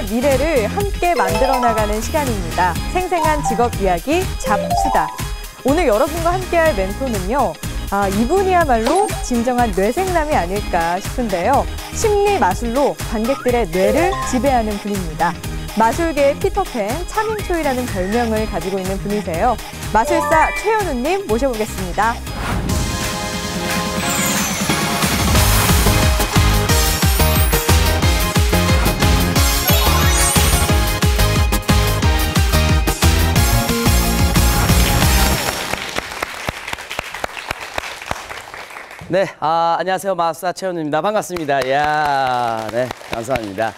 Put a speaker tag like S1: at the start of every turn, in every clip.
S1: 미래를 함께 만들어 나가는 시간입니다. 생생한 직업 이야기 잡수다. 오늘 여러분과 함께할 멘토는요. 이분이야말로 진정한 뇌생남이 아닐까 싶은데요. 심리 마술로 관객들의 뇌를 지배하는 분입니다. 마술계의 피터팬, 차민초이라는 별명을 가지고 있는 분이세요. 마술사 최현우님 모셔보겠습니다.
S2: 네, 안녕하세요. 마술사 최현우입니다. 반갑습니다. 이야, 네, 감사합니다.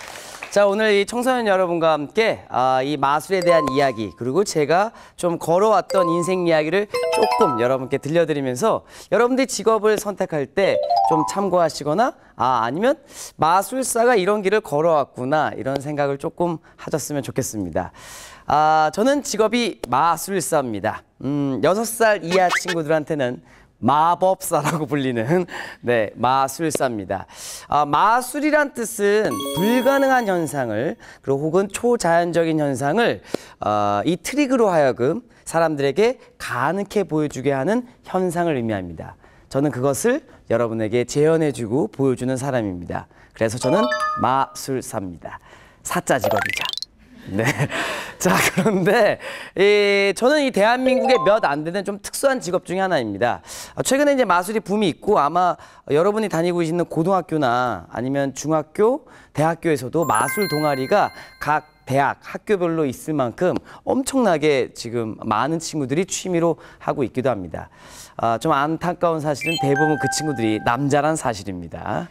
S2: 자, 오늘 이 청소년 여러분과 함께 이 마술에 대한 이야기, 그리고 제가 좀 걸어왔던 인생 이야기를 조금 여러분께 들려드리면서 여러분들이 직업을 선택할 때 좀 참고하시거나 아니면 마술사가 이런 길을 걸어왔구나 이런 생각을 조금 하셨으면 좋겠습니다. 저는 직업이 마술사입니다. 6살 이하 친구들한테는 마법사라고 불리는 네, 마술사입니다. 마술이란 뜻은 불가능한 현상을 그리고 혹은 초자연적인 현상을 이 트릭으로 하여금 사람들에게 가능케 보여주게 하는 현상을 의미합니다. 저는 그것을 여러분에게 재현해주고 보여주는 사람입니다. 그래서 저는 마술사입니다. 사자 직업이죠. 네. 자, 그런데 저는 이 대한민국에 몇 안 되는 좀 특수한 직업 중에 하나입니다. 최근에 이제 마술이 붐이 있고 아마 여러분이 다니고 계시는 고등학교나 아니면 중학교, 대학교에서도 마술 동아리가 각 대학, 학교별로 있을 만큼 엄청나게 지금 많은 친구들이 취미로 하고 있기도 합니다. 좀 안타까운 사실은 대부분 그 친구들이 남자란 사실입니다.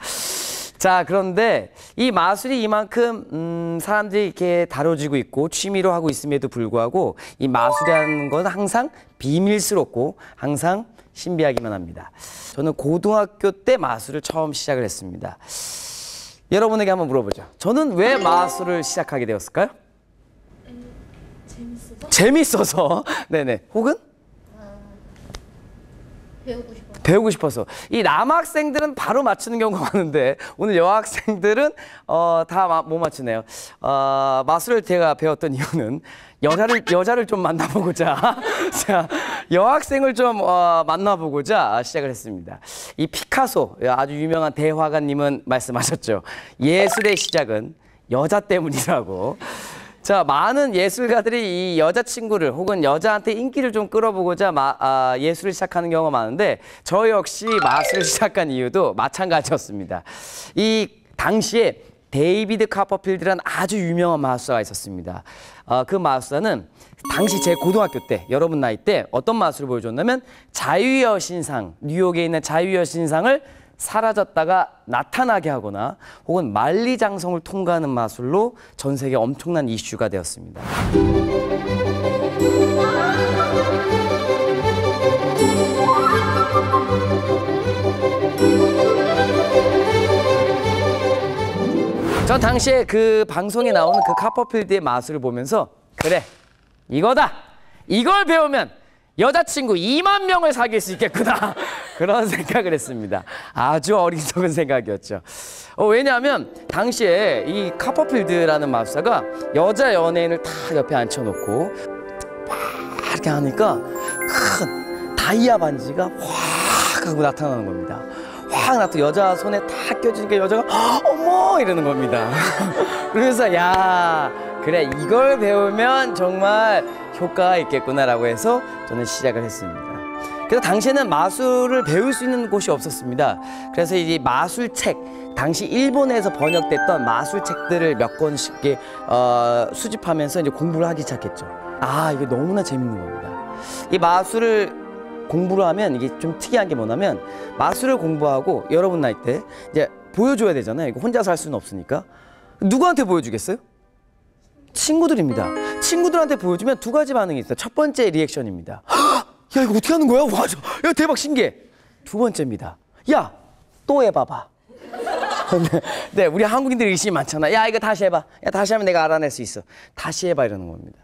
S2: 자, 그런데 이 마술이 이만큼 사람들이 이렇게 다뤄지고 있고 취미로 하고 있음에도 불구하고 이 마술이라는 건 항상 비밀스럽고 항상 신비하기만 합니다. 저는 고등학교 때 마술을 처음 시작을 했습니다. 여러분에게 한번 물어보죠. 저는 왜 마술을 시작하게 되었을까요? 재밌어서. 네네. 혹은? 배우고 싶어서. 이 남학생들은 바로 맞추는 경우가 많은데 오늘 여학생들은 다 못 맞추네요. 마술을 제가 배웠던 이유는 여자를 좀 만나보고자 자, 여학생을 좀 만나보고자 시작을 했습니다. 이 피카소, 아주 유명한 대화가님은 말씀하셨죠. 예술의 시작은 여자 때문이라고. 자, 많은 예술가들이 이 여자친구를 혹은 여자한테 인기를 좀 끌어보고자 예술을 시작하는 경우가 많은데 저 역시 마술을 시작한 이유도 마찬가지였습니다. 이 당시에 데이비드 카퍼필드라는 아주 유명한 마술사가 있었습니다. 그 마술사는 당시 제 고등학교 때, 여러분 나이 때 어떤 마술을 보여줬냐면 자유의 여신상, 뉴욕에 있는 자유의 여신상을 사라졌다가 나타나게 하거나 혹은 만리장성을 통과하는 마술로 전 세계 엄청난 이슈가 되었습니다. 전 당시에 그 방송에 나오는 그 카퍼필드의 마술을 보면서 그래, 이거다! 이걸 배우면 여자친구 2만 명을 사귈 수 있겠구나 그런 생각을 했습니다. 아주 어리석은 생각이었죠. 왜냐하면 당시에 이 카퍼필드라는 마술사가 여자 연예인을 다 옆에 앉혀놓고 막 이렇게 하니까 큰 다이아 반지가 확 하고 나타나는 겁니다. 확 나타나 여자 손에 탁 껴지니까 여자가 어머 이러는 겁니다. 그래서 야 그래 이걸 배우면 정말 효과가 있겠구나라고 해서 저는 시작을 했습니다. 그래서 당시에는 마술을 배울 수 있는 곳이 없었습니다. 그래서 이 마술책, 당시 일본에서 번역됐던 마술책들을 몇 권씩 수집하면서 이제 공부를 하기 시작했죠. 이게 너무나 재밌는 겁니다. 이 마술을 공부를 하면 이게 좀 특이한 게 뭐냐면 마술을 공부하고 여러분 나이 때 이제 보여줘야 되잖아요. 이거 혼자서 할 수는 없으니까. 누구한테 보여주겠어요? 친구들입니다. 친구들한테 보여주면 두 가지 반응이 있어요. 첫 번째 리액션입니다. 야 이거 어떻게 하는 거야? 와, 야 대박 신기해. 두 번째입니다. 야 또 해봐봐. 네, 우리 한국인들이 의심이 많잖아. 야 이거 다시 해봐. 야 다시 하면 내가 알아낼 수 있어. 다시 해봐 이러는 겁니다.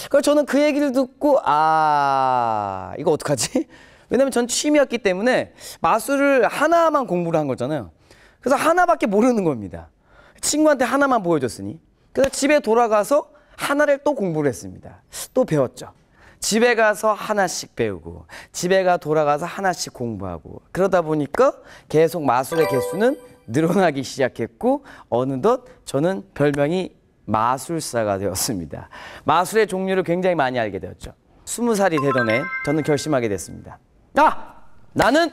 S2: 그래서 저는 그 얘기를 듣고 이거 어떡하지? 왜냐면 전 취미였기 때문에 마술을 하나만 공부를 한 거잖아요. 그래서 하나밖에 모르는 겁니다. 친구한테 하나만 보여줬으니. 그래서 집에 돌아가서 하나를 또 공부를 했습니다. 또 배웠죠. 집에 가서 하나씩 배우고 집에 돌아가서 하나씩 공부하고 그러다 보니까 계속 마술의 개수는 늘어나기 시작했고 어느덧 저는 별명이 마술사가 되었습니다. 마술의 종류를 굉장히 많이 알게 되었죠. 20살이 되던 해 저는 결심하게 됐습니다. 나는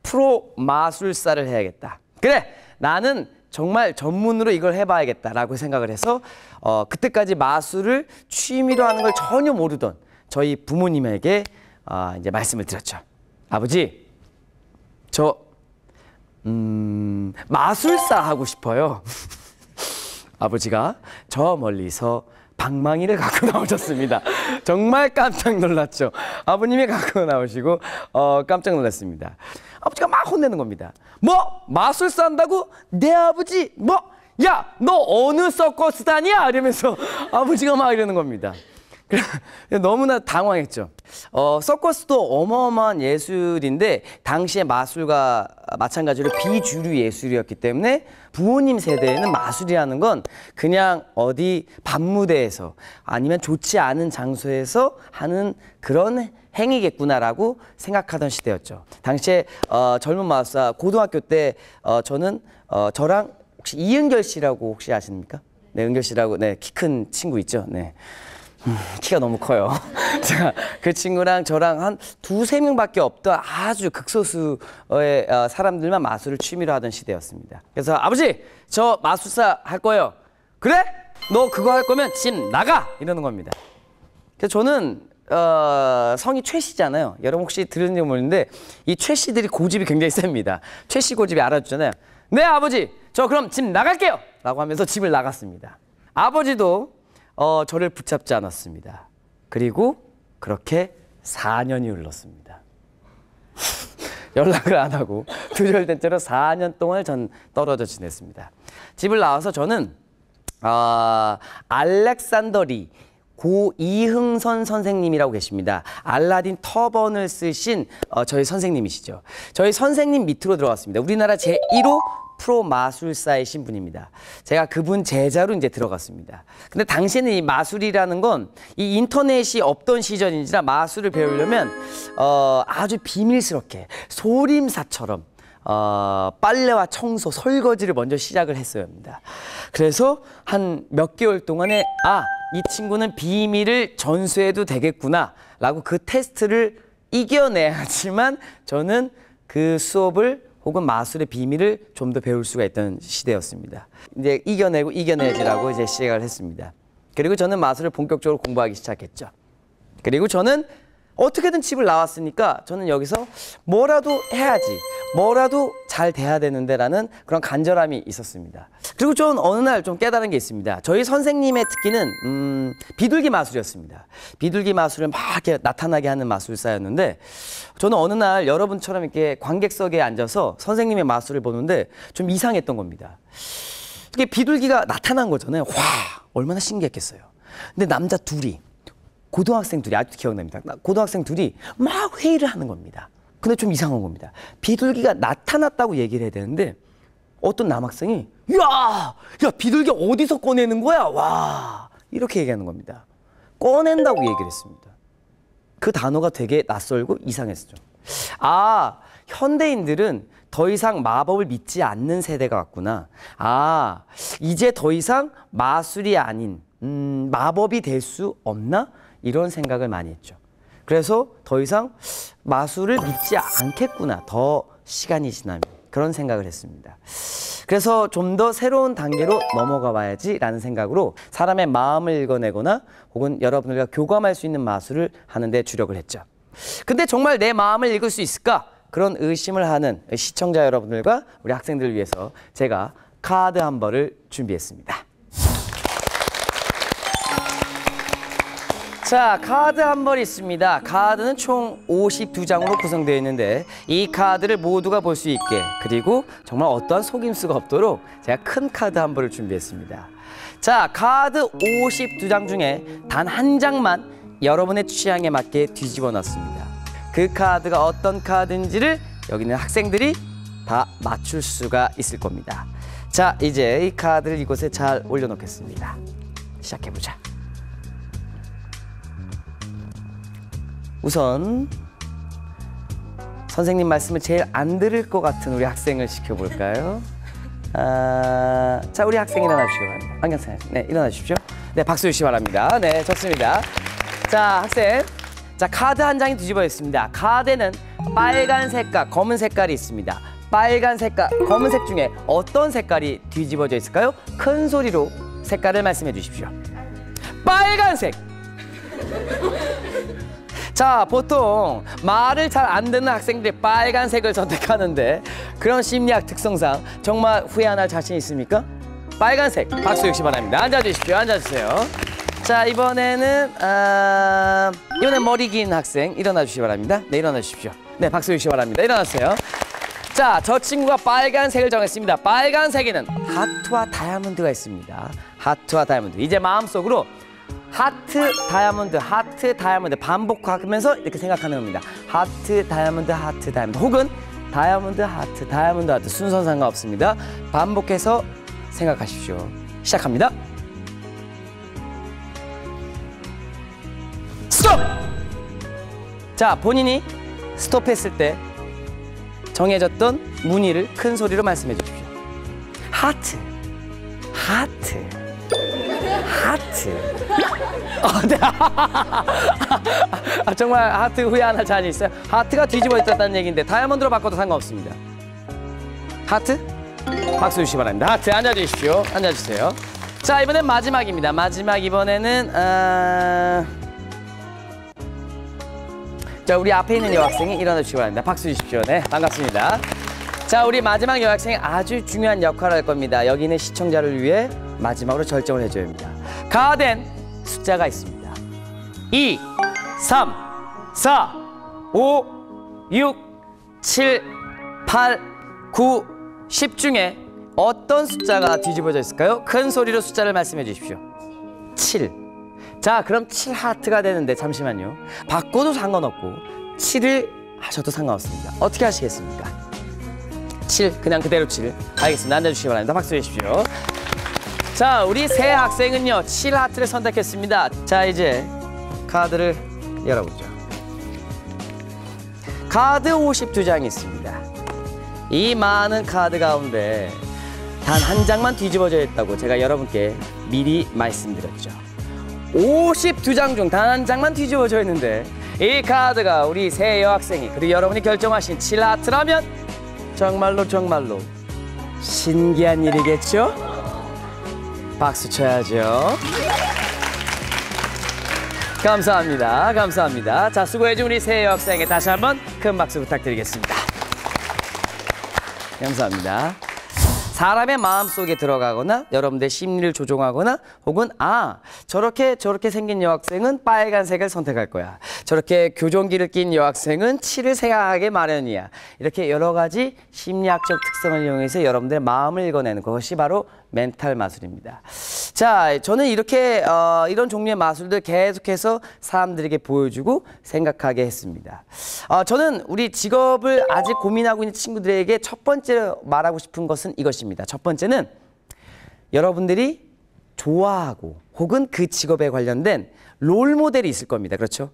S2: 프로 마술사를 해야겠다. 그래, 나는 정말 전문으로 이걸 해봐야겠다라고 생각을 해서 그때까지 마술을 취미로 하는 걸 전혀 모르던 저희 부모님에게 이제 말씀을 드렸죠. 아버지, 저 마술사 하고 싶어요. 아버지가 저 멀리서 방망이를 갖고 나오셨습니다. 정말 깜짝 놀랐죠. 아버님이 갖고 나오시고 깜짝 놀랐습니다. 아버지가 막 혼내는 겁니다. 뭐? 마술사 한다고? 내 아버지? 뭐? 야, 너 어느 서커스 다니야? 이러면서 아버지가 막 이러는 겁니다. 너무나 당황했죠. 서커스도 어마어마한 예술인데 당시에 마술과 마찬가지로 비주류 예술이었기 때문에 부모님 세대에는 마술이라는 건 그냥 어디 밤무대에서 아니면 좋지 않은 장소에서 하는 그런 행위겠구나라고 생각하던 시대였죠. 당시에 젊은 마술사 고등학교 때 저는 저랑 혹시 이은결 씨라고 혹시 아십니까? 네, 은결 씨라고 키 큰 친구 있죠. 네. 키가 너무 커요. 제가 그 친구랑 저랑 한 두세 명밖에 없던 아주 극소수의 사람들만 마술을 취미로 하던 시대였습니다. 그래서 아버지, 저 마술사 할 거예요. 그래? 너 그거 할 거면 집 나가! 이러는 겁니다. 그래서 저는 성이 최 씨잖아요. 여러분 혹시 들었는지 모르는데 이 최 씨들이 고집이 굉장히 셉니다. 최 씨 고집이 알아주잖아요. 네, 아버지, 저 그럼 집 나갈게요! 라고 하면서 집을 나갔습니다. 아버지도 저를 붙잡지 않았습니다. 그리고 그렇게 4년이 흘렀습니다. 연락을 안 하고 두절된 채로 4년 동안 전 떨어져 지냈습니다. 집을 나와서 저는 알렉산더 리 고이흥선 선생님이라고 계십니다. 알라딘 터번을 쓰신 저희 선생님이시죠. 저희 선생님 밑으로 들어갔습니다. 우리나라 제1호 프로 마술사이신 분입니다. 제가 그분 제자로 이제 들어갔습니다. 근데 당시에는 이 마술이라는 건 이 인터넷이 없던 시절인지라 마술을 배우려면 아주 비밀스럽게 소림사처럼 빨래와 청소, 설거지를 먼저 시작을 했어야 합니다. 그래서 한 몇 개월 동안에 이 친구는 비밀을 전수해도 되겠구나 라고 그 테스트를 이겨내야지만 저는 그 수업을 혹은 마술의 비밀을 좀 더 배울 수가 있던 시대였습니다. 이제 이겨내지라고 이제 시작을 했습니다. 그리고 저는 마술을 본격적으로 공부하기 시작했죠. 그리고 저는 어떻게든 집을 나왔으니까 저는 여기서 뭐라도 해야지, 뭐라도 잘 돼야 되는데라는 그런 간절함이 있었습니다. 그리고 저는 어느 날 좀 깨달은 게 있습니다. 저희 선생님의 특기는 비둘기 마술이었습니다. 비둘기 마술을 막 이렇게 나타나게 하는 마술사였는데 저는 어느 날 여러분처럼 이렇게 관객석에 앉아서 선생님의 마술을 보는데 좀 이상했던 겁니다. 이게 비둘기가 나타난 거잖아요. 와, 얼마나 신기했겠어요. 근데 남자 둘이, 고등학생 둘이, 아직도 기억납니다. 고등학생 둘이 막 회의를 하는 겁니다. 근데 좀 이상한 겁니다. 비둘기가 나타났다고 얘기를 해야 되는데 어떤 남학생이 야, 비둘기 어디서 꺼내는 거야? 와, 이렇게 얘기하는 겁니다. 꺼낸다고 얘기를 했습니다. 그 단어가 되게 낯설고 이상했죠. 현대인들은 더 이상 마법을 믿지 않는 세대가 왔구나. 이제 더 이상 마술이 아닌 마법이 될 수 없나? 이런 생각을 많이 했죠. 그래서 더 이상 마술을 믿지 않겠구나. 더 시간이 지나면. 그런 생각을 했습니다. 그래서 좀 더 새로운 단계로 넘어가 봐야지라는 생각으로 사람의 마음을 읽어내거나 혹은 여러분들과 교감할 수 있는 마술을 하는 데 주력을 했죠. 근데 정말 내 마음을 읽을 수 있을까? 그런 의심을 하는 시청자 여러분들과 우리 학생들을 위해서 제가 카드 한 벌을 준비했습니다. 자, 카드 한 벌 있습니다. 카드는 총 52장으로 구성되어 있는데 이 카드를 모두가 볼 수 있게, 그리고 정말 어떠한 속임수가 없도록 제가 큰 카드 한 벌을 준비했습니다. 자, 카드 52장 중에 단 한 장만 여러분의 취향에 맞게 뒤집어 놨습니다. 그 카드가 어떤 카드인지를 여기 있는 학생들이 다 맞출 수가 있을 겁니다. 자, 이제 이 카드를 이곳에 잘 올려놓겠습니다. 시작해보자. 우선 선생님 말씀을 제일 안 들을 것 같은 우리 학생을 시켜볼까요? 자, 우리 학생 일어나 주시기 바랍니다. 안경생, 네, 일어나 주십시오. 네, 박수 주시기 바랍니다. 네, 좋습니다. 자, 학생. 자, 카드 한 장이 뒤집어 있습니다. 카드에는 빨간색과 검은 색깔이 있습니다. 빨간색과 검은색 중에 어떤 색깔이 뒤집어져 있을까요? 큰 소리로 색깔을 말씀해 주십시오. 빨간색! 자, 보통 말을 잘 안 듣는 학생들이 빨간색을 선택하는데 그런 심리학 특성상 정말 후회 안 할 자신 있습니까? 빨간색 박수 주시기 바랍니다. 앉아주십시오. 앉아주세요. 자, 이번에는 머리 긴 학생 일어나 주시기 바랍니다. 네, 일어나 주십시오. 네, 박수 주시기 바랍니다. 일어나세요. 자, 저 친구가 빨간색을 정했습니다. 빨간색에는 하트와 다이아몬드가 있습니다. 하트와 다이아몬드. 이제 마음속으로 하트, 다이아몬드 반복하면서 이렇게 생각하는 겁니다. 하트, 다이아몬드 혹은 다이아몬드, 하트 순서는 상관없습니다. 반복해서 생각하십시오. 시작합니다. 스톱! 자, 본인이 스톱했을 때 정해졌던 문의를 큰 소리로 말씀해 주십시오. 하트. 네. 정말 하트 후회 안 할 자신 있어요? 하트가 뒤집어 있었다는 얘기인데 다이아몬드로 바꿔도 상관없습니다. 하트? 박수 주시기 바랍니다. 하트 앉아주십시오. 앉아주세요. 자, 이번엔 마지막입니다. 마지막 이번에는 자, 우리 앞에 있는 여학생이 일어나 주시기 바랍니다. 박수 주십시오. 네, 반갑습니다. 자, 우리 마지막 여학생이 아주 중요한 역할을 할 겁니다. 여기 있는 시청자를 위해 마지막으로 결정을 해줘야 합니다. 가된 숫자가 있습니다. 2, 3, 4, 5, 6, 7, 8, 9, 10 중에 어떤 숫자가 뒤집어져 있을까요? 큰 소리로 숫자를 말씀해 주십시오. 7. 자, 그럼 7 하트가 되는데 잠시만요. 바꿔도 상관없고 7을 하셔도 상관없습니다. 어떻게 하시겠습니까? 7, 그냥 그대로 7. 알겠습니다. 앉아주시기 바랍니다. 박수 주십시오. 자, 우리 새 학생은요 7 하트를 선택했습니다. 자, 이제 카드를 열어보죠. 카드 52장이 있습니다. 이 많은 카드 가운데 단 한 장만 뒤집어져 있다고 제가 여러분께 미리 말씀드렸죠. 52장 중 단 한 장만 뒤집어져 있는데 이 카드가 우리 새 여학생이 그리고 여러분이 결정하신 7 하트라면 정말로 신기한 일이겠죠? 박수 쳐야죠. 감사합니다. 자, 수고해준 우리 새 여학생에게 다시 한번 큰 박수 부탁드리겠습니다. 감사합니다. 사람의 마음속에 들어가거나 여러분들의 심리를 조종하거나 혹은 저렇게 생긴 여학생은 빨간색을 선택할 거야. 저렇게 교정기를 낀 여학생은 7을 생각하게 마련이야. 이렇게 여러 가지 심리학적 특성을 이용해서 여러분들의 마음을 읽어내는 것이 바로 멘탈 마술입니다. 자, 저는 이렇게 이런 종류의 마술들 계속해서 사람들에게 보여주고 생각하게 했습니다. 저는 우리 직업을 아직 고민하고 있는 친구들에게 첫 번째 말하고 싶은 것은 이것입니다. 첫 번째는 여러분들이 좋아하고 혹은 그 직업에 관련된 롤 모델이 있을 겁니다. 그렇죠?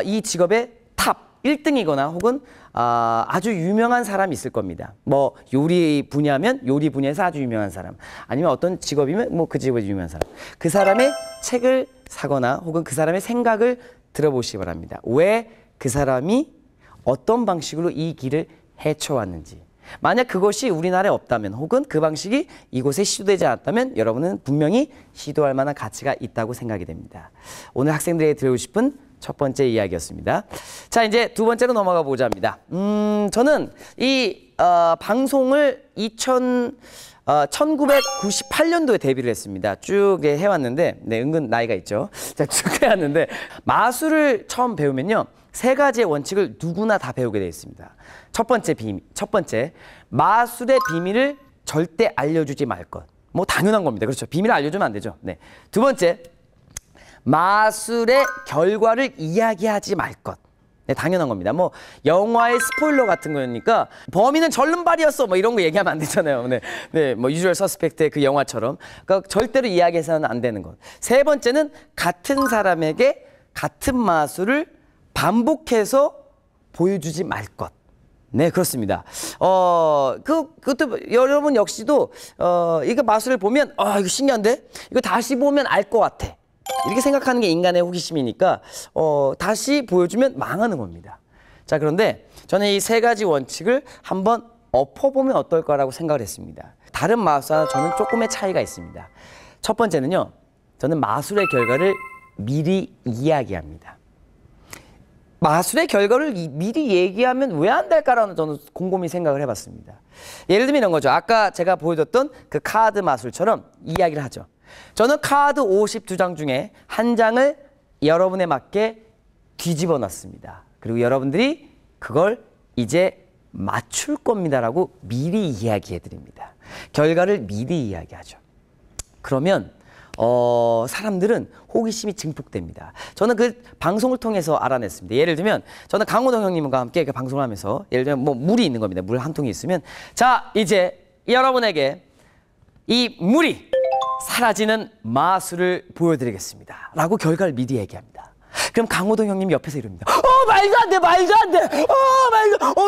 S2: 이 직업의 탑 1등이거나 혹은 아주 유명한 사람이 있을 겁니다. 뭐 요리 분야면 요리 분야에서 아주 유명한 사람, 아니면 어떤 직업이면 뭐 그 직업에 유명한 사람. 그 사람의 책을 사거나 혹은 그 사람의 생각을 들어보시기 바랍니다. 왜 그 사람이 어떤 방식으로 이 길을 헤쳐왔는지. 만약 그것이 우리나라에 없다면 혹은 그 방식이 이곳에 시도되지 않았다면 여러분은 분명히 시도할 만한 가치가 있다고 생각이 됩니다. 오늘 학생들에게 드리고 싶은 첫 번째 이야기였습니다. 자, 이제 두 번째로 넘어가 보자 합니다. 저는 이 방송을 1998년도에 데뷔를 했습니다. 쭉 해왔는데, 네, 은근 나이가 있죠. 자, 쭉 해왔는데, 마술을 처음 배우면요, 세 가지의 원칙을 누구나 다 배우게 되어 있습니다. 첫 번째, 마술의 비밀을 절대 알려주지 말 것. 뭐 당연한 겁니다. 그렇죠. 비밀을 알려주면 안 되죠. 네. 두 번째, 마술의 결과를 이야기하지 말 것. 네, 당연한 겁니다. 뭐 영화의 스포일러 같은 거니까 범인은 절름발이었어 뭐 이런 거 얘기하면 안 되잖아요. 네, 네, 뭐 유주얼 서스펙트의 그 영화처럼. 그러니까 절대로 이야기해서는 안 되는 것. 세 번째는 같은 사람에게 같은 마술을 반복해서 보여주지 말 것. 네, 그렇습니다. 그것도 여러분 역시도 이거 마술을 보면 이거 신기한데? 이거 다시 보면 알 것 같아. 이렇게 생각하는 게 인간의 호기심이니까 다시 보여주면 망하는 겁니다. 자, 그런데 저는 이 세 가지 원칙을 한번 엎어보면 어떨까라고 생각을 했습니다. 다른 마술사와 저는 조금의 차이가 있습니다. 첫 번째는요, 저는 마술의 결과를 미리 이야기합니다. 마술의 결과를 미리 얘기하면 왜 안 될까라는 저는 곰곰이 생각을 해봤습니다. 예를 들면 이런 거죠. 아까 제가 보여줬던 그 카드 마술처럼 이야기를 하죠. 저는 카드 52장 중에 한 장을 여러분에 맞게 뒤집어 놨습니다. 그리고 여러분들이 그걸 이제 맞출 겁니다라고 미리 이야기해 드립니다. 결과를 미리 이야기하죠. 그러면 사람들은 호기심이 증폭됩니다. 저는 그 방송을 통해서 알아냈습니다. 예를 들면 저는 강호동 형님과 함께 그 방송을 하면서 예를 들면 뭐 물이 있는 겁니다. 물 한 통이 있으면 자, 이제 여러분에게 이 물이 사라지는 마술을 보여드리겠습니다 라고 결과를 미리 얘기합니다. 그럼 강호동 형님 옆에서 이럽니다. 말도 안 돼, 말도 안 돼.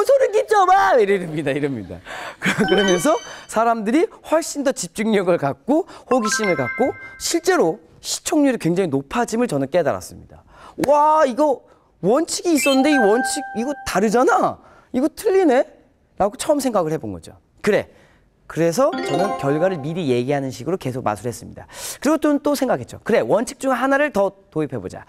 S2: 소름 끼쳐 봐. 이럽니다. 그러면서 사람들이 훨씬 더 집중력을 갖고 호기심을 갖고 실제로 시청률이 굉장히 높아짐을 저는 깨달았습니다. 와, 이거 원칙이 있었는데 이 원칙 이거 다르잖아. 이거 틀리네? 라고 처음 생각을 해본 거죠. 그래서 저는 결과를 미리 얘기하는 식으로 계속 마술했습니다. 그리고 또 생각했죠. 그래, 원칙 중 하나를 더 도입해보자.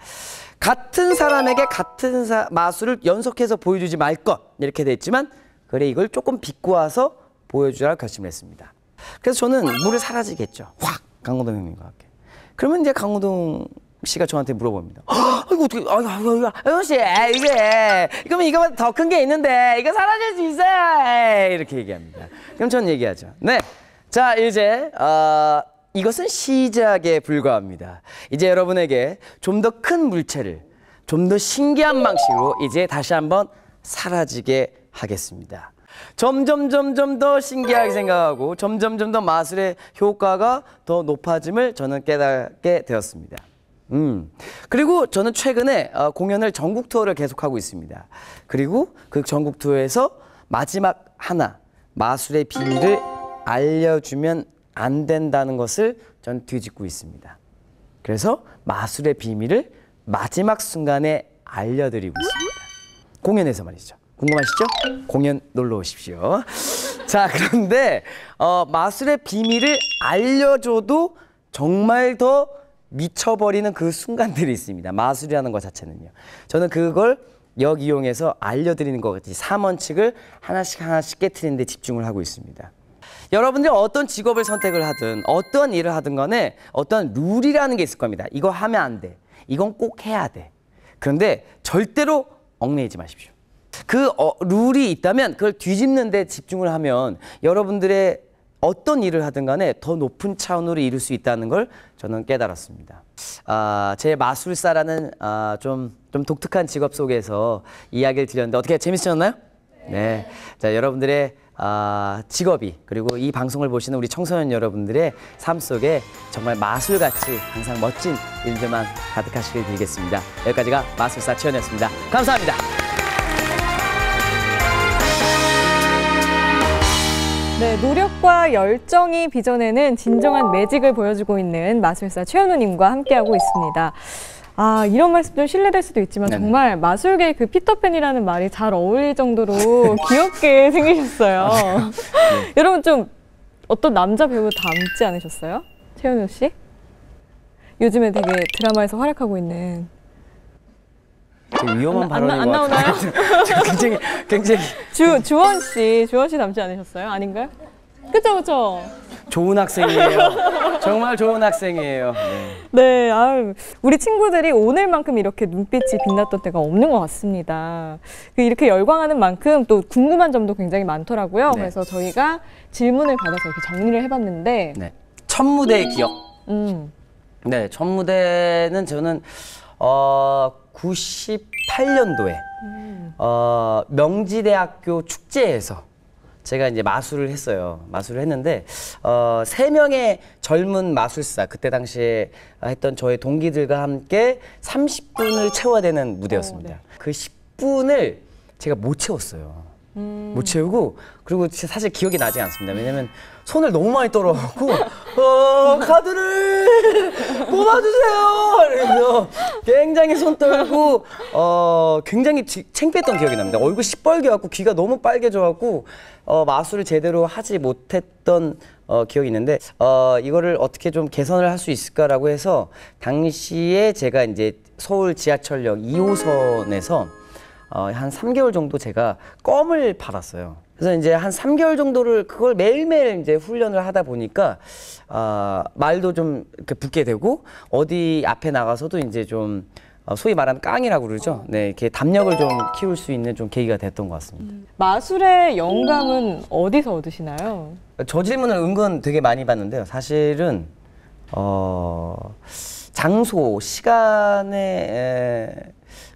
S2: 같은 사람에게 같은 마술을 연속해서 보여주지 말 것. 이렇게 됐지만 그래, 이걸 조금 비꼬아서 보여주라고 결심을 했습니다. 그래서 저는 물을 사라지게 했죠. 확! 강호동 형님과 함께. 그러면 이제 강호동 씨가 저한테 물어봅니다. 이거 어떻게, 형 씨, 그러면 이거보다 더 큰 게 있는데, 이거 사라질 수 있어요. 이렇게 얘기합니다. 그럼 저는 얘기하죠. 네. 자, 이제, 이것은 시작에 불과합니다. 이제 여러분에게 좀 더 큰 물체를, 좀 더 신기한 방식으로 이제 다시 한번 사라지게 하겠습니다. 점점 더 신기하게 생각하고, 점점 더 마술의 효과가 더 높아짐을 저는 깨닫게 되었습니다. 그리고 저는 최근에 공연을 전국 투어를 계속하고 있습니다. 그리고 그 전국 투어에서 마지막 하나, 마술의 비밀을 알려주면 안 된다는 것을 전 뒤집고 있습니다. 그래서 마술의 비밀을 마지막 순간에 알려드리고 있습니다. 공연에서 말이죠. 궁금하시죠? 공연 놀러 오십시오. 자, 그런데 마술의 비밀을 알려줘도 정말 더 미쳐버리는 그 순간들이 있습니다. 마술이라는 것 자체는요. 저는 그걸 역이용해서 알려드리는 것 같이 3원칙을 하나씩 깨트리는 데 집중을 하고 있습니다. 여러분들이 어떤 직업을 선택을 하든 어떤 일을 하든 간에 어떤 룰이라는 게 있을 겁니다. 이거 하면 안 돼. 이건 꼭 해야 돼. 그런데 절대로 얽매이지 마십시오. 그 룰이 있다면 그걸 뒤집는 데 집중을 하면 여러분들의 어떤 일을 하든 간에 더 높은 차원으로 이룰 수 있다는 걸 저는 깨달았습니다. 제 마술사라는 좀 독특한 직업 속에서 이야기를 드렸는데 어떻게 재밌으셨나요? 네. 자, 여러분들의 직업이 그리고 이 방송을 보시는 우리 청소년 여러분들의 삶 속에 정말 마술같이 항상 멋진 일들만 가득하시길 빌겠습니다. 여기까지가 마술사 최현이었습니다. 감사합니다.
S1: 네, 노력과 열정이 빚어내는 진정한 매직을 보여주고 있는 마술사 최현우님과 함께하고 있습니다. 이런 말씀 좀 실례될 수도 있지만
S2: 네네.
S1: 정말 마술계의 그 피터팬이라는 말이 잘 어울릴 정도로 귀엽게 생기셨어요. 네. 여러분 좀 어떤 남자 배우 닮지 않으셨어요? 최현우 씨? 요즘에 되게 드라마에서 활약하고 있는.
S2: 되게 위험한 발언인 것
S1: 나오나요?
S2: 같아요. 굉장히
S1: 주원 씨 닮지 않으셨어요? 아닌가요? 그쵸?
S2: 좋은 학생이에요. 정말 좋은 학생이에요.
S1: 네, 우리 친구들이 오늘만큼 이렇게 눈빛이 빛났던 때가 없는 것 같습니다. 이렇게 열광하는 만큼 또 궁금한 점도 굉장히 많더라고요.
S2: 네.
S1: 그래서 저희가 질문을 받아서 이렇게 정리를 해봤는데.
S2: 네. 첫 무대의 기억. 첫 무대는 저는 98년도에 명지대학교 축제에서 제가 이제 마술을 했어요. 마술을 했는데 3명의 젊은 마술사 그때 당시에 했던 저의 동기들과 함께 30분을 채워야 되는 무대였습니다. 그 10분을 제가 못 채웠어요. 못 채우고 그리고 사실 기억이 나지 않습니다. 왜냐면 손을 너무 많이 떨어갖고 카드를 뽑아주세요. 그래서 굉장히 손 떨고 굉장히 창피했던 기억이 납니다. 얼굴 시뻘개갖고 귀가 너무 빨개져갖고 마술을 제대로 하지 못했던 기억이 있는데 이거를 어떻게 좀 개선을 할 수 있을까라고 해서 당시에 제가 이제 서울 지하철역 2호선에서 한 3개월 정도 제가 껌을 팔았어요. 그래서 이제 한 3개월 정도를 그걸 매일매일 이제 훈련을 하다 보니까 말도 좀 이렇게 붙게 되고 어디 앞에 나가서도 이제 좀 소위 말하는 깡이라고 그러죠. 네, 이렇게 담력을 좀 키울 수 있는 좀 계기가 됐던 것 같습니다.
S1: 마술의 영감은 어디서 얻으시나요?
S2: 저 질문을 은근 되게 많이 받는데요. 사실은 장소, 시간에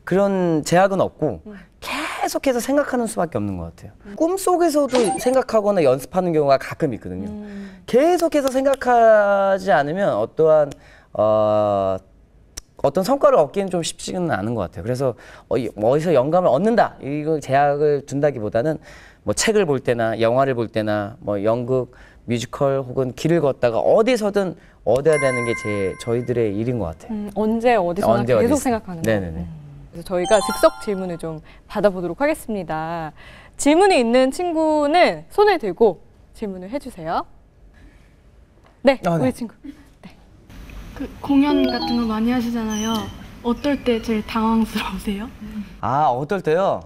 S2: 그런 제약은 없고 계속해서 생각하는 수밖에 없는 것 같아요. 꿈속에서도 생각하거나 연습하는 경우가 가끔 있거든요. 계속해서 생각하지 않으면 어떤 성과를 얻기는 좀 쉽지는 않은 것 같아요. 그래서 어디서 영감을 얻는다, 이거 제약을 둔다기보다는 뭐 책을 볼 때나 영화를 볼 때나 뭐 연극, 뮤지컬 혹은 길을 걷다가 어디서든 얻어야 되는 게 저희들의 일인 것 같아요.
S1: 언제 어디서나 계속
S2: 어디서.
S1: 생각하는 거.
S2: 네네네.
S1: 그래서 저희가 즉석 질문을 좀 받아보도록 하겠습니다. 질문이 있는 친구는 손을 들고 질문을 해주세요. 네,
S2: 네.
S1: 우리 친구.
S3: 그 공연 같은 거 많이 하시잖아요. 어떨 때 제일 당황스러우세요?
S2: 어떨 때요?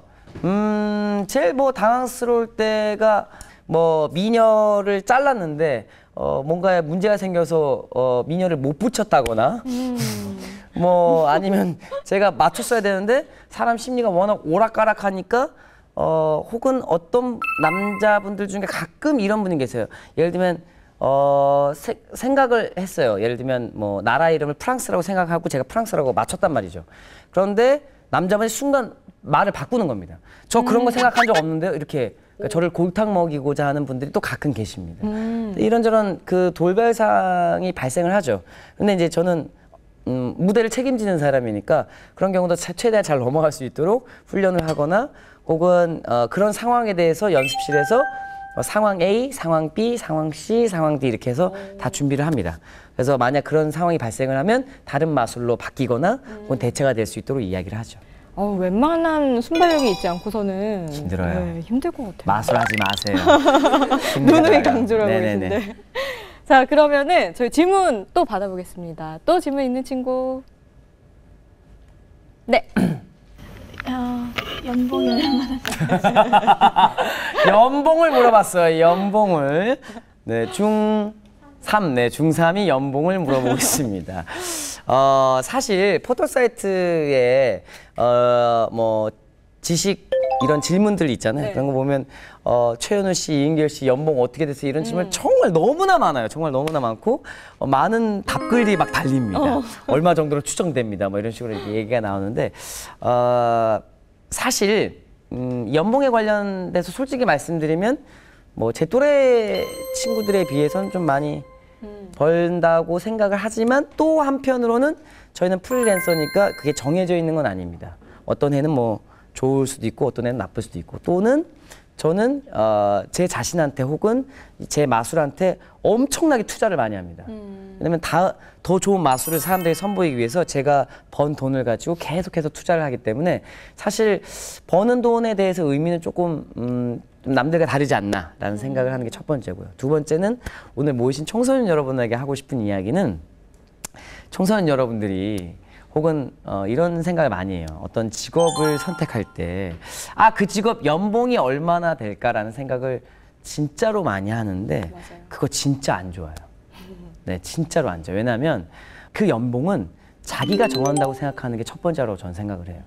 S2: 제일 뭐 당황스러울 때가 뭐 미녀를 잘랐는데 뭔가에 문제가 생겨서 미녀를 못 붙였다거나 뭐 아니면 제가 맞췄어야 되는데 사람 심리가 워낙 오락가락하니까 혹은 어떤 남자분들 중에 가끔 이런 분이 계세요. 예를 들면 생각을 했어요. 예를 들면 뭐 나라 이름을 프랑스라고 생각하고 제가 프랑스라고 맞췄단 말이죠. 그런데 남자분이 순간 말을 바꾸는 겁니다. 저 그런 거 생각한 적 없는데요. 이렇게 그러니까 저를 골탕 먹이고자 하는 분들이 또 가끔 계십니다. 이런저런 그 돌발상이 발생을 하죠. 근데 이제 저는 무대를 책임지는 사람이니까 그런 경우도 최대한 잘 넘어갈 수 있도록 훈련을 하거나 혹은 그런 상황에 대해서 연습실에서 상황 A, 상황 B, 상황 C, 상황 D 이렇게 해서 다 준비를 합니다. 그래서 만약 그런 상황이 발생을 하면 다른 마술로 바뀌거나 혹은 대체가 될 수 있도록 이야기를 하죠.
S1: 웬만한 순발력이 있지 않고서는
S2: 힘들어요.
S1: 네, 힘들 것 같아요.
S2: 마술하지 마세요.
S1: 누누이 강조를 하고
S2: 네네네.
S1: 계신데. 자, 그러면은 저희 질문 또 받아보겠습니다. 또 질문 있는 친구. 네.
S3: 연봉이 얼마나
S2: 연봉을 물어봤어요. 연봉을. 네, 중3, 네, 중3이 연봉을 물어보겠습니다. 사실 포털 사이트에 뭐 지식 이런 질문들 있잖아요.
S1: 네.
S2: 그런 거 보면 최현우 씨, 이은결 씨 연봉 어떻게 됐어요? 이런 질문 정말 너무나 많아요. 정말 너무나 많고 많은 답글이 막 달립니다. 얼마 정도로 추정됩니다. 뭐 이런 식으로 이렇게 얘기가 나오는데 사실 연봉에 관련돼서 솔직히 말씀드리면 뭐 제 또래 친구들에 비해서는 좀 많이 벌다고 생각을 하지만 또 한편으로는 저희는 프리랜서니까 그게 정해져 있는 건 아닙니다. 어떤 해는 뭐 좋을 수도 있고 어떤 해는 나쁠 수도 있고 또는 저는 제 자신한테 혹은 제 마술한테 엄청나게 투자를 많이 합니다. 왜냐면 더 좋은 마술을 사람들에게 선보이기 위해서 제가 번 돈을 가지고 계속해서 투자를 하기 때문에 사실 버는 돈에 대해서 의미는 조금 좀 남들과 다르지 않나라는 생각을 하는 게 첫 번째고요. 두 번째는 오늘 모이신 청소년 여러분에게 하고 싶은 이야기는 청소년 여러분들이 혹은 이런 생각을 많이 해요. 어떤 직업을 선택할 때 그 직업 연봉이 얼마나 될까라는 생각을 진짜로 많이 하는데
S1: 맞아요.
S2: 그거 진짜 안 좋아요. 네, 진짜로 안 좋아요. 왜냐하면 그 연봉은 자기가 정한다고 생각하는 게 첫 번째라고 저는 생각을 해요.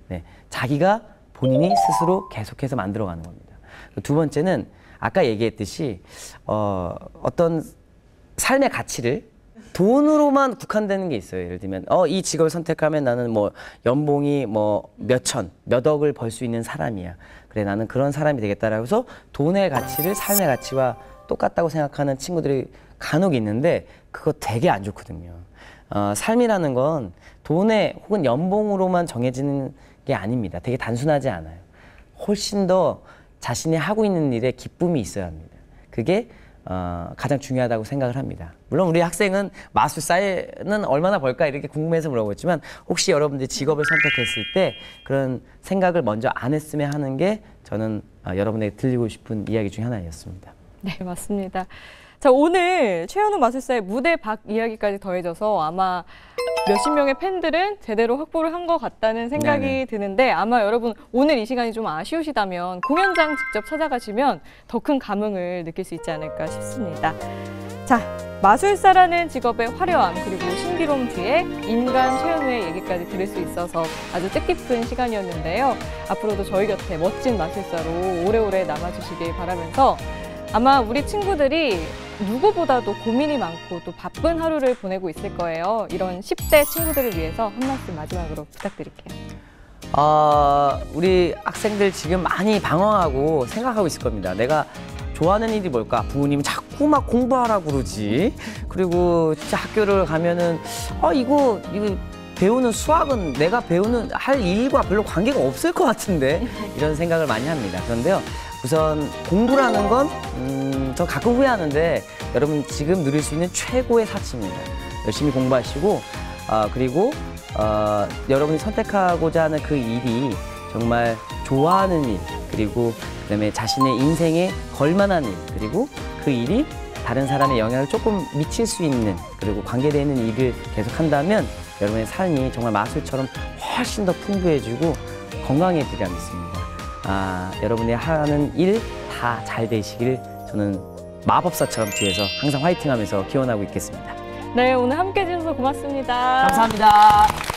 S2: 네, 자기가 본인이 스스로 계속해서 만들어가는 겁니다. 두 번째는 아까 얘기했듯이 어떤 삶의 가치를 돈으로만 국한되는 게 있어요. 예를 들면 이 직업을 선택하면 나는 뭐 연봉이 뭐 몇천, 몇 억을 벌 수 있는 사람이야. 그래 나는 그런 사람이 되겠다라고 해서 돈의 가치를 삶의 가치와 똑같다고 생각하는 친구들이 간혹 있는데 그거 되게 안 좋거든요. 삶이라는 건 돈에 혹은 연봉으로만 정해지는 게 아닙니다. 되게 단순하지 않아요. 훨씬 더 자신이 하고 있는 일에 기쁨이 있어야 합니다. 그게 가장 중요하다고 생각을 합니다. 물론 우리 학생은 마술사에는 얼마나 벌까 이렇게 궁금해서 물어보지만 혹시 여러분들이 직업을 선택했을 때 그런 생각을 먼저 안 했으면 하는 게 저는 여러분에게 들리고 싶은 이야기 중에 하나였습니다.
S1: 네, 맞습니다. 자, 오늘 최현우 마술사의 무대 밖 이야기까지 더해져서 아마 몇십 명의 팬들은 제대로 확보를 한 것 같다는 생각이
S2: 네네.
S1: 드는데 아마 여러분 오늘 이 시간이 좀 아쉬우시다면 공연장 직접 찾아가시면 더 큰 감흥을 느낄 수 있지 않을까 싶습니다. 자, 마술사라는 직업의 화려함 그리고 신비로움 뒤에 인간 최현우의 얘기까지 들을 수 있어서 아주 뜻깊은 시간이었는데요. 앞으로도 저희 곁에 멋진 마술사로 오래오래 남아주시길 바라면서 아마 우리 친구들이 누구보다도 고민이 많고 또 바쁜 하루를 보내고 있을 거예요. 이런 10대 친구들을 위해서 한 말씀 마지막으로 부탁드릴게요.
S2: 우리 학생들 지금 많이 방황하고 생각하고 있을 겁니다. 내가 좋아하는 일이 뭘까? 부모님이 자꾸 막 공부하라고 그러지. 그리고 진짜 학교를 가면은 이거 배우는 수학은 내가 할 일과 별로 관계가 없을 것 같은데 이런 생각을 많이 합니다. 그런데요. 우선 공부라는 건 저 가끔 후회하는데 여러분 지금 누릴 수 있는 최고의 사치입니다. 열심히 공부하시고 그리고 여러분이 선택하고자 하는 그 일이 정말 좋아하는 일 그리고 그다음에 자신의 인생에 걸만한 일 그리고 그 일이 다른 사람의 영향을 조금 미칠 수 있는 그리고 관계되는 일을 계속한다면 여러분의 삶이 정말 마술처럼 훨씬 더 풍부해지고 건강해지리라 믿습니다. 여러분이 하는 일 다 잘 되시길 저는 마법사처럼 뒤에서 항상 화이팅하면서 기원하고 있겠습니다.
S1: 네, 오늘 함께 해주셔서 고맙습니다.
S2: 감사합니다.